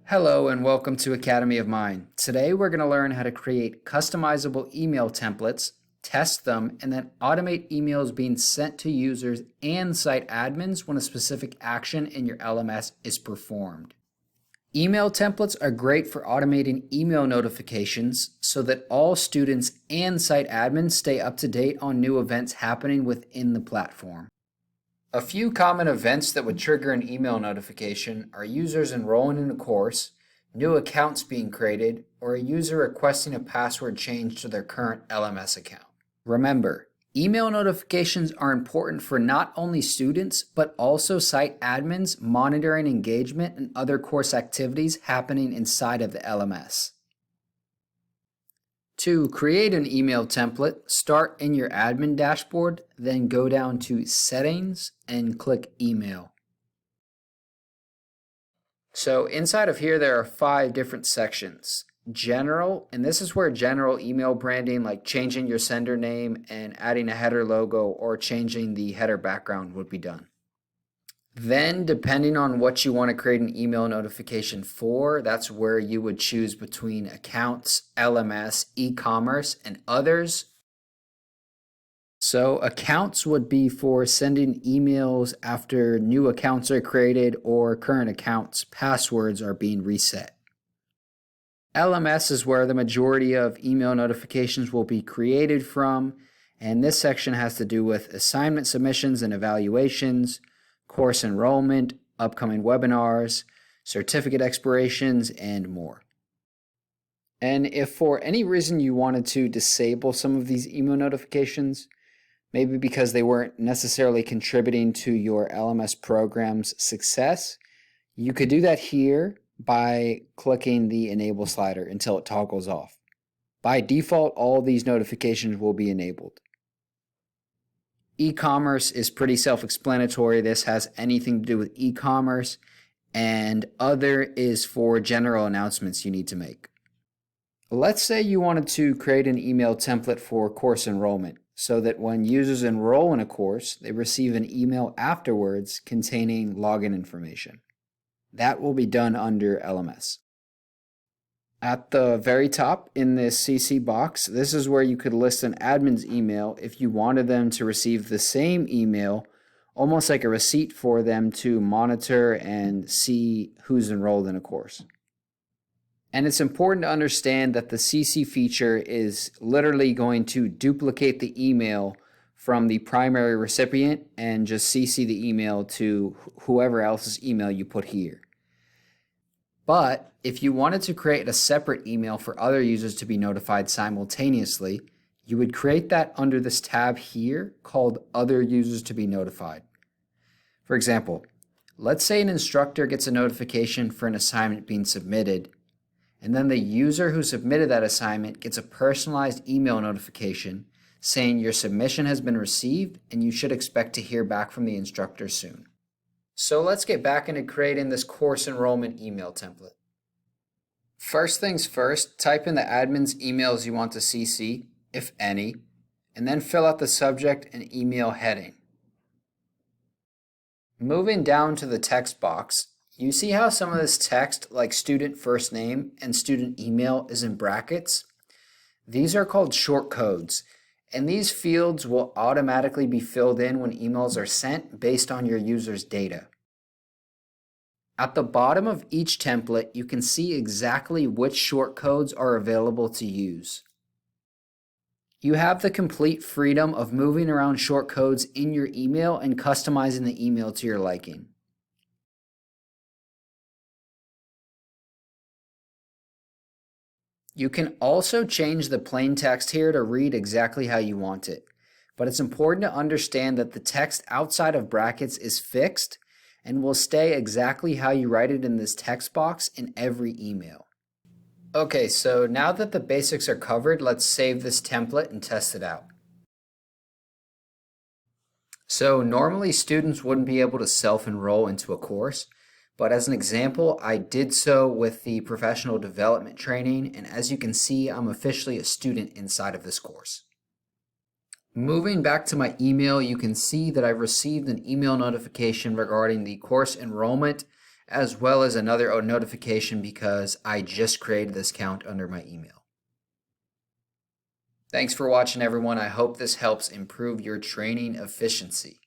Hello and welcome to Academy of Mind. Today we're going to learn how to create customizable email templates, test them, and then automate emails being sent to users and site admins when a specific action in your LMS is performed. Email templates are great for automating email notifications so that all students and site admins stay up to date on new events happening within the platform. A few common events that would trigger an email notification are users enrolling in a course, new accounts being created, or a user requesting a password change to their current LMS account. Remember, email notifications are important for not only students, but also site admins monitoring engagement and other course activities happening inside of the LMS. To create an email template, start in your admin dashboard, then go down to Settings and click Email. So inside of here, there are 5 different sections. General, and this is where general email branding like changing your sender name and adding a header logo or changing the header background would be done. Then, depending on what you want to create an email notification for, that's where you would choose between accounts, LMS, e-commerce, and others. So accounts would be for sending emails after new accounts are created or current accounts' passwords are being reset. LMS is where the majority of email notifications will be created from, and this section has to do with assignment submissions and evaluations, course enrollment, upcoming webinars, certificate expirations, and more. And if for any reason you wanted to disable some of these email notifications, maybe because they weren't necessarily contributing to your LMS program's success, you could do that here by clicking the Enable slider until it toggles off. By default, all these notifications will be enabled. E-commerce is pretty self-explanatory. This has anything to do with e-commerce, and other is for general announcements you need to make. Let's say you wanted to create an email template for course enrollment so that when users enroll in a course, they receive an email afterwards containing login information. That will be done under LMS. At the very top in this CC box, this is where you could list an admin's email if you wanted them to receive the same email, almost like a receipt for them to monitor and see who's enrolled in a course. And it's important to understand that the CC feature is literally going to duplicate the email from the primary recipient and just CC the email to whoever else's email you put here. But if you wanted to create a separate email for other users to be notified simultaneously, you would create that under this tab here called Other Users to be Notified. For example, let's say an instructor gets a notification for an assignment being submitted, and then the user who submitted that assignment gets a personalized email notification saying your submission has been received and you should expect to hear back from the instructor soon. So let's get back into creating this course enrollment email template. First things first, type in the admin's emails you want to CC, if any, and then fill out the subject and email heading. Moving down to the text box, you see how some of this text, like student first name and student email, is in brackets? These are called short codes, and these fields will automatically be filled in when emails are sent based on your user's data. At the bottom of each template, you can see exactly which short codes are available to use. You have the complete freedom of moving around short codes in your email and customizing the email to your liking. You can also change the plain text here to read exactly how you want it, but it's important to understand that the text outside of brackets is fixed and will stay exactly how you write it in this text box in every email. Okay, so now that the basics are covered, let's save this template and test it out. So normally students wouldn't be able to self-enroll into a course, but as an example, I did so with the professional development training, and as you can see, I'm officially a student inside of this course. Moving back to my email, you can see that I've received an email notification regarding the course enrollment as well as another notification because I just created this account under my email. Thanks for watching, everyone. I hope this helps improve your training efficiency.